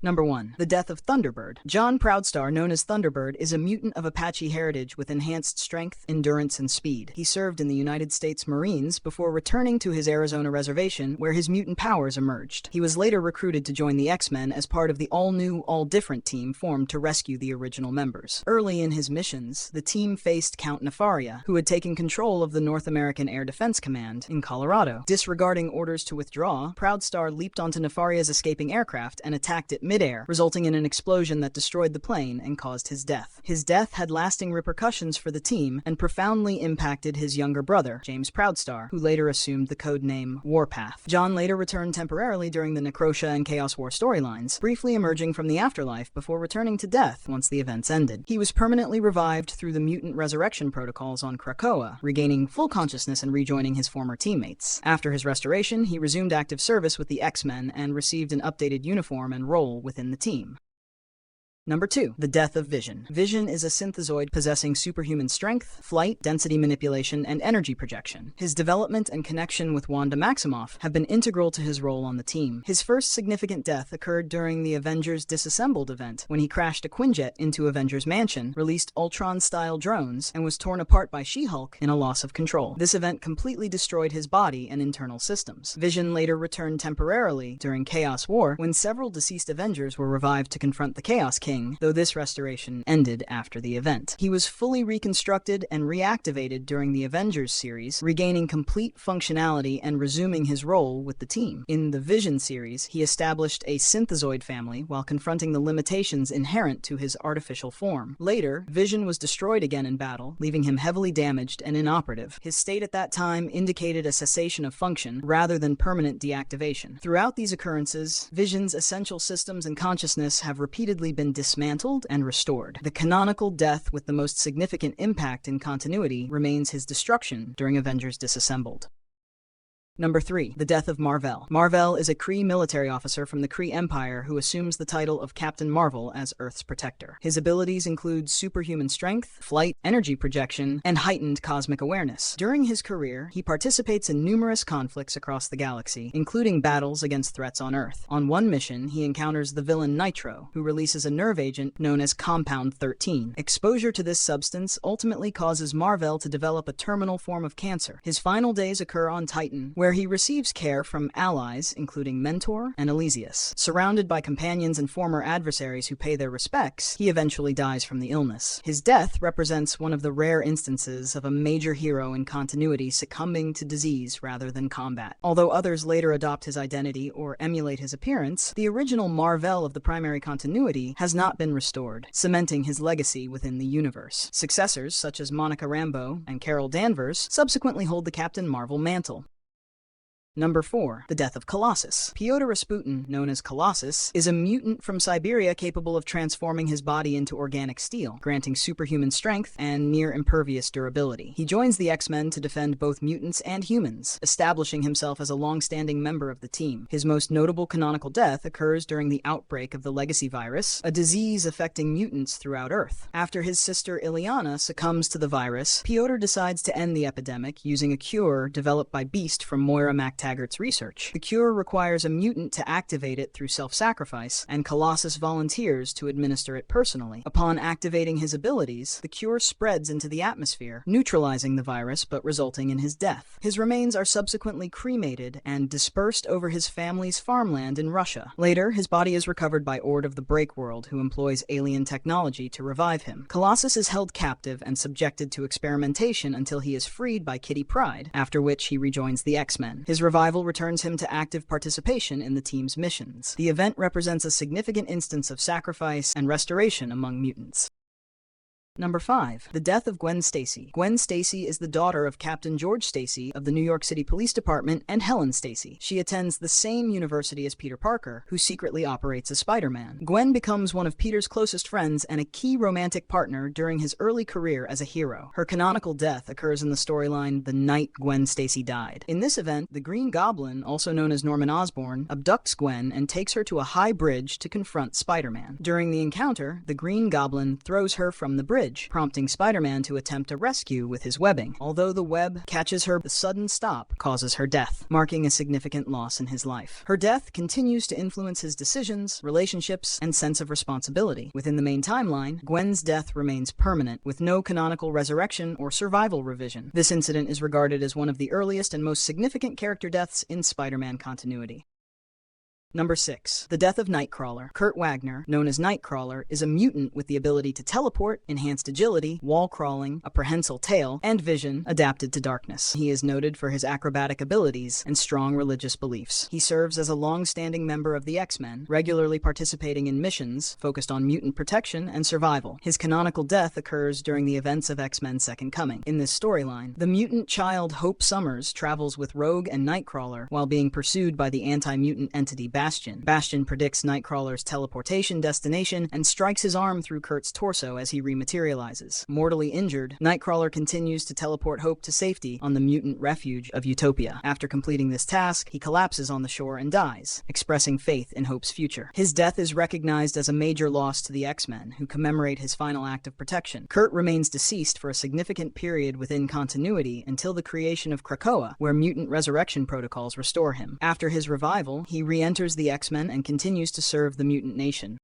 Number 1. The death of Thunderbird. John Proudstar, known as Thunderbird, is a mutant of Apache heritage with enhanced strength, endurance, and speed. He served in the United States Marines before returning to his Arizona reservation, where his mutant powers emerged. He was later recruited to join the X-Men as part of the all-new, all-different team formed to rescue the original members. Early in his missions, the team faced Count Nefaria, who had taken control of the North American Air Defense Command in Colorado. Disregarding orders to withdraw, Proudstar leaped onto Nefaria's escaping aircraft and attacked it mid-air, resulting in an explosion that destroyed the plane and caused his death. His death had lasting repercussions for the team and profoundly impacted his younger brother, James Proudstar, who later assumed the codename Warpath. John later returned temporarily during the Necrosha and Chaos War storylines, briefly emerging from the afterlife before returning to death once the events ended. He was permanently revived through the mutant resurrection protocols on Krakoa, regaining full consciousness and rejoining his former teammates. After his restoration, he resumed active service with the X-Men and received an updated uniform and role within the team. Number 2. The death of Vision. Vision is a synthezoid possessing superhuman strength, flight, density manipulation, and energy projection. His development and connection with Wanda Maximoff have been integral to his role on the team. His first significant death occurred during the Avengers Disassembled event, when he crashed a Quinjet into Avengers Mansion, released Ultron-style drones, and was torn apart by She-Hulk in a loss of control. This event completely destroyed his body and internal systems. Vision later returned temporarily during Chaos War, when several deceased Avengers were revived to confront the Chaos King, though this restoration ended after the event. He was fully reconstructed and reactivated during the Avengers series, regaining complete functionality and resuming his role with the team. In the Vision series, he established a synthezoid family while confronting the limitations inherent to his artificial form. Later, Vision was destroyed again in battle, leaving him heavily damaged and inoperative. His state at that time indicated a cessation of function rather than permanent deactivation. Throughout these occurrences, Vision's essential systems and consciousness have repeatedly been dismantled and restored. The canonical death with the most significant impact in continuity remains his destruction during Avengers Disassembled. Number 3. The death of Mar-Vell. Mar-Vell is a Kree military officer from the Kree Empire who assumes the title of Captain Marvel as Earth's protector. His abilities include superhuman strength, flight, energy projection, and heightened cosmic awareness. During his career, he participates in numerous conflicts across the galaxy, including battles against threats on Earth. On one mission, he encounters the villain Nitro, who releases a nerve agent known as Compound 13. Exposure to this substance ultimately causes Mar-Vell to develop a terminal form of cancer. His final days occur on Titan, where he receives care from allies, including Mentor and Elysius. Surrounded by companions and former adversaries who pay their respects, he eventually dies from the illness. His death represents one of the rare instances of a major hero in continuity succumbing to disease rather than combat. Although others later adopt his identity or emulate his appearance, the original Mar-Vell of the primary continuity has not been restored, cementing his legacy within the universe. Successors, such as Monica Rambeau and Carol Danvers, subsequently hold the Captain Marvel mantle. Number 4. The death of Colossus. Pyotr Rasputin, known as Colossus, is a mutant from Siberia capable of transforming his body into organic steel, granting superhuman strength and near-impervious durability. He joins the X-Men to defend both mutants and humans, establishing himself as a long-standing member of the team. His most notable canonical death occurs during the outbreak of the Legacy virus, a disease affecting mutants throughout Earth. After his sister Ileana succumbs to the virus, Pyotr decides to end the epidemic using a cure developed by Beast from Moira MacTaggart's research. The cure requires a mutant to activate it through self-sacrifice, and Colossus volunteers to administer it personally. Upon activating his abilities, the cure spreads into the atmosphere, neutralizing the virus but resulting in his death. His remains are subsequently cremated and dispersed over his family's farmland in Russia. Later, his body is recovered by Ord of the Breakworld, who employs alien technology to revive him. Colossus is held captive and subjected to experimentation until he is freed by Kitty Pryde, after which he rejoins the X-Men. His revival returns him to active participation in the team's missions. The event represents a significant instance of sacrifice and restoration among mutants. Number 5. The death of Gwen Stacy. Gwen Stacy is the daughter of Captain George Stacy of the New York City Police Department and Helen Stacy. She attends the same university as Peter Parker, who secretly operates as Spider-Man. Gwen becomes one of Peter's closest friends and a key romantic partner during his early career as a hero. Her canonical death occurs in the storyline The Night Gwen Stacy Died. In this event, the Green Goblin, also known as Norman Osborn, abducts Gwen and takes her to a high bridge to confront Spider-Man. During the encounter, the Green Goblin throws her from the bridge, bridge, prompting Spider-Man to attempt a rescue with his webbing. Although the web catches her, the sudden stop causes her death, marking a significant loss in his life. Her death continues to influence his decisions, relationships, and sense of responsibility. Within the main timeline, Gwen's death remains permanent, with no canonical resurrection or survival revision. This incident is regarded as one of the earliest and most significant character deaths in Spider-Man continuity. Number 6. The death of Nightcrawler. Kurt Wagner, known as Nightcrawler, is a mutant with the ability to teleport, enhanced agility, wall crawling, a prehensile tail, and vision adapted to darkness. He is noted for his acrobatic abilities and strong religious beliefs. He serves as a long-standing member of the X-Men, regularly participating in missions focused on mutant protection and survival. His canonical death occurs during the events of X-Men Second Coming. In this storyline, the mutant child Hope Summers travels with Rogue and Nightcrawler while being pursued by the anti-mutant entity Bastion. Bastion predicts Nightcrawler's teleportation destination and strikes his arm through Kurt's torso as he rematerializes. Mortally injured, Nightcrawler continues to teleport Hope to safety on the mutant refuge of Utopia. After completing this task, he collapses on the shore and dies, expressing faith in Hope's future. His death is recognized as a major loss to the X-Men, who commemorate his final act of protection. Kurt remains deceased for a significant period within continuity until the creation of Krakoa, where mutant resurrection protocols restore him. After his revival, he re-enters the X-Men and continues to serve the mutant nation.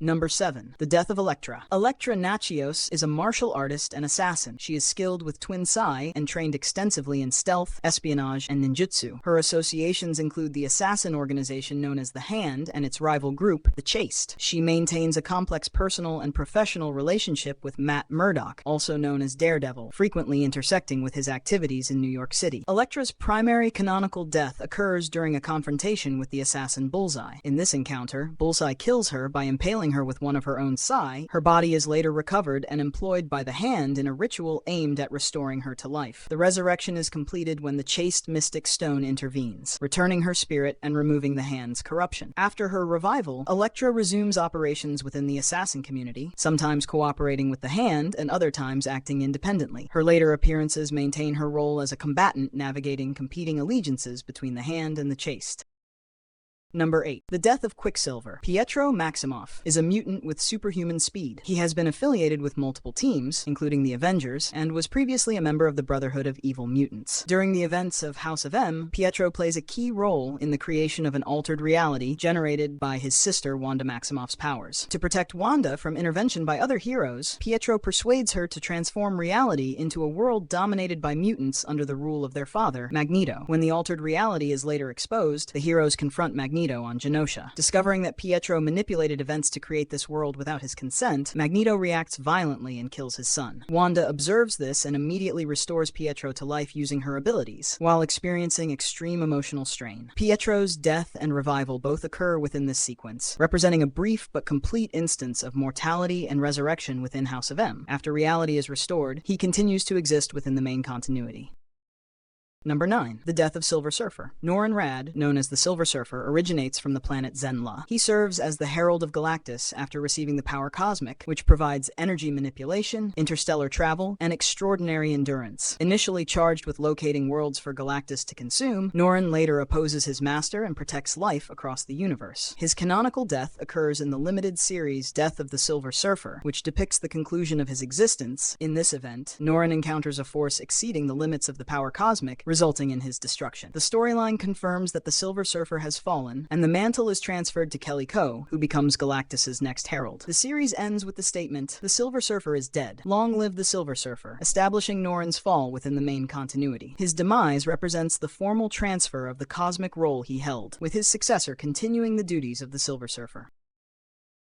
Number 7. The death of Elektra. Elektra Natchios is a martial artist and assassin. She is skilled with Twin Psi and trained extensively in stealth, espionage, and ninjutsu. Her associations include the assassin organization known as the Hand and its rival group, the Chaste. She maintains a complex personal and professional relationship with Matt Murdock, also known as Daredevil, frequently intersecting with his activities in New York City. Elektra's primary canonical death occurs during a confrontation with the assassin Bullseye. In this encounter, Bullseye kills her by impaling her with one of her own psi. Her body is later recovered and employed by the Hand in a ritual aimed at restoring her to life. The resurrection is completed when the Chaste Mystic Stone intervenes, returning her spirit and removing the Hand's corruption. After her revival, Elektra resumes operations within the assassin community, sometimes cooperating with the Hand and other times acting independently. Her later appearances maintain her role as a combatant navigating competing allegiances between the Hand and the Chaste. Number 8. The death of Quicksilver. Pietro Maximoff is a mutant with superhuman speed. He has been affiliated with multiple teams, including the Avengers, and was previously a member of the Brotherhood of Evil Mutants. During the events of House of M, Pietro plays a key role in the creation of an altered reality generated by his sister Wanda Maximoff's powers. To protect Wanda from intervention by other heroes, Pietro persuades her to transform reality into a world dominated by mutants under the rule of their father, Magneto. When the altered reality is later exposed, the heroes confront Magneto on Genosha. Discovering that Pietro manipulated events to create this world without his consent, Magneto reacts violently and kills his son. Wanda observes this and immediately restores Pietro to life using her abilities, while experiencing extreme emotional strain. Pietro's death and revival both occur within this sequence, representing a brief but complete instance of mortality and resurrection within House of M. After reality is restored, he continues to exist within the main continuity. Number 9. The death of Silver Surfer. Norrin Radd, known as the Silver Surfer, originates from the planet Zenla. He serves as the Herald of Galactus after receiving the power Cosmic, which provides energy manipulation, interstellar travel, and extraordinary endurance. Initially charged with locating worlds for Galactus to consume, Norrin later opposes his master and protects life across the universe. His canonical death occurs in the limited series Death of the Silver Surfer, which depicts the conclusion of his existence. In this event, Norrin encounters a force exceeding the limits of the power Cosmic, resulting in his destruction. The storyline confirms that the Silver Surfer has fallen, and the mantle is transferred to Kelly Ko, who becomes Galactus's next herald. The series ends with the statement, "The Silver Surfer is dead. Long live the Silver Surfer," establishing Norrin's fall within the main continuity. His demise represents the formal transfer of the cosmic role he held, with his successor continuing the duties of the Silver Surfer.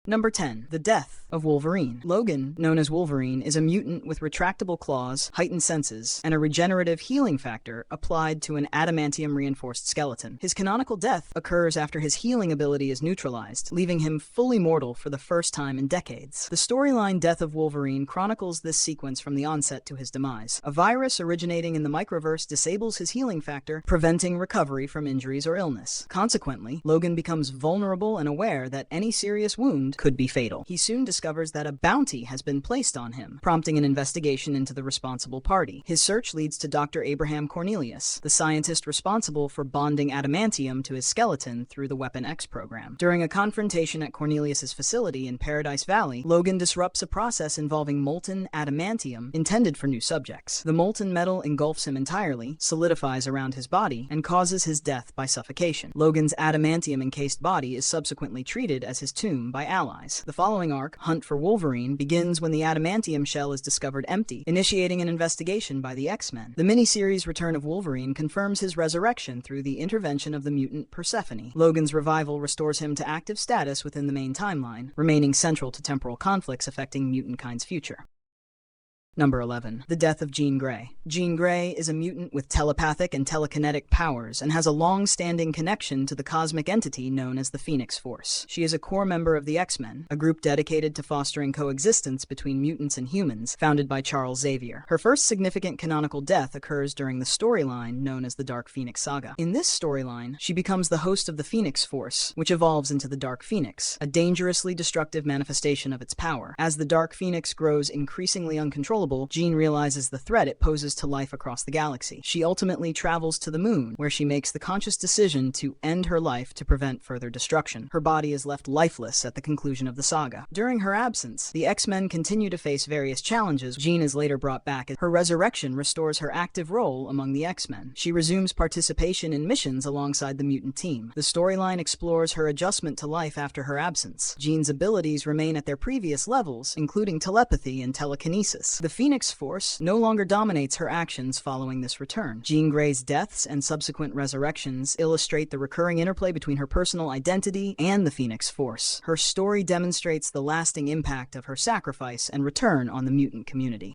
Number 10. The death of Wolverine. Logan, known as Wolverine, is a mutant with retractable claws, heightened senses, and a regenerative healing factor applied to an adamantium-reinforced skeleton. His canonical death occurs after his healing ability is neutralized, leaving him fully mortal for the first time in decades. The storyline Death of Wolverine chronicles this sequence from the onset to his demise. A virus originating in the microverse disables his healing factor, preventing recovery from injuries or illness. Consequently, Logan becomes vulnerable and aware that any serious wound could be fatal. He soon discovers that a bounty has been placed on him, prompting an investigation into the responsible party. His search leads to Dr. Abraham Cornelius, the scientist responsible for bonding adamantium to his skeleton through the Weapon X program. During a confrontation at Cornelius's facility in Paradise Valley, Logan disrupts a process involving molten adamantium intended for new subjects. The molten metal engulfs him entirely, solidifies around his body, and causes his death by suffocation. Logan's adamantium-encased body is subsequently treated as his tomb by allies. The following arc, Hunt for Wolverine, begins when the adamantium shell is discovered empty, initiating an investigation by the X-Men. The miniseries Return of Wolverine confirms his resurrection through the intervention of the mutant Persephone. Logan's revival restores him to active status within the main timeline, remaining central to temporal conflicts affecting mutant-kind's future. Number 11. The death of Jean Grey. Jean Grey is a mutant with telepathic and telekinetic powers and has a long-standing connection to the cosmic entity known as the Phoenix Force. She is a core member of the X-Men, a group dedicated to fostering coexistence between mutants and humans, founded by Charles Xavier. Her first significant canonical death occurs during the storyline known as the Dark Phoenix Saga. In this storyline, she becomes the host of the Phoenix Force, which evolves into the Dark Phoenix, a dangerously destructive manifestation of its power. As the Dark Phoenix grows increasingly uncontrollable, Jean realizes the threat it poses to life across the galaxy. She ultimately travels to the moon, where she makes the conscious decision to end her life to prevent further destruction. Her body is left lifeless at the conclusion of the saga. During her absence, the X-Men continue to face various challenges. Jean is later brought back. Her resurrection restores her active role among the X-Men. She resumes participation in missions alongside the mutant team. The storyline explores her adjustment to life after her absence. Jean's abilities remain at their previous levels, including telepathy and telekinesis. The Phoenix Force no longer dominates her actions following this return. Jean Grey's deaths and subsequent resurrections illustrate the recurring interplay between her personal identity and the Phoenix Force. Her story demonstrates the lasting impact of her sacrifice and return on the mutant community.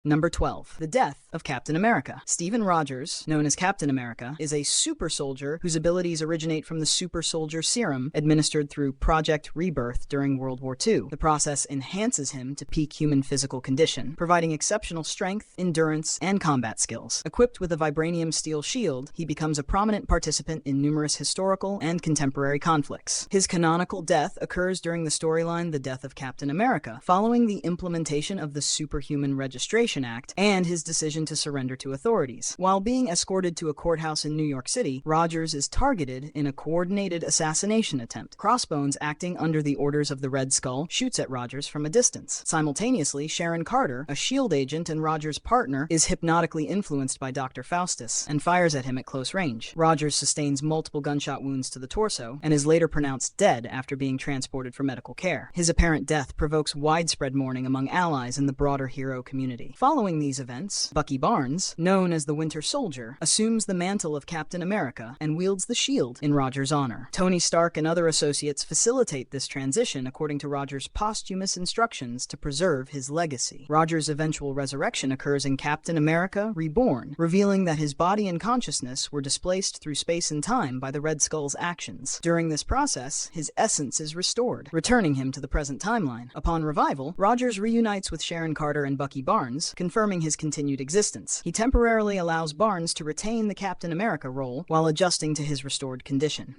Number 12. The death of Captain America. Stephen Rogers, known as Captain America, is a super soldier whose abilities originate from the super soldier serum administered through Project Rebirth during World War II. The process enhances him to peak human physical condition, providing exceptional strength, endurance, and combat skills. Equipped with a vibranium steel shield, he becomes a prominent participant in numerous historical and contemporary conflicts. His canonical death occurs during the storyline The Death of Captain America, following the implementation of the Superhuman Registration Act and his decision to surrender to authorities. While being escorted to a courthouse in New York City, Rogers is targeted in a coordinated assassination attempt. Crossbones, acting under the orders of the Red Skull, shoots at Rogers from a distance. Simultaneously, Sharon Carter, a SHIELD agent and Rogers' partner, is hypnotically influenced by Dr. Faustus and fires at him at close range. Rogers sustains multiple gunshot wounds to the torso and is later pronounced dead after being transported for medical care. His apparent death provokes widespread mourning among allies and the broader hero community. Following these events, Bucky Barnes, known as the Winter Soldier, assumes the mantle of Captain America and wields the shield in Rogers' honor. Tony Stark and other associates facilitate this transition according to Rogers' posthumous instructions to preserve his legacy. Rogers' eventual resurrection occurs in Captain America Reborn, revealing that his body and consciousness were displaced through space and time by the Red Skull's actions. During this process, his essence is restored, returning him to the present timeline. Upon revival, Rogers reunites with Sharon Carter and Bucky Barnes, confirming his continued existence. He temporarily allows Barnes to retain the Captain America role while adjusting to his restored condition.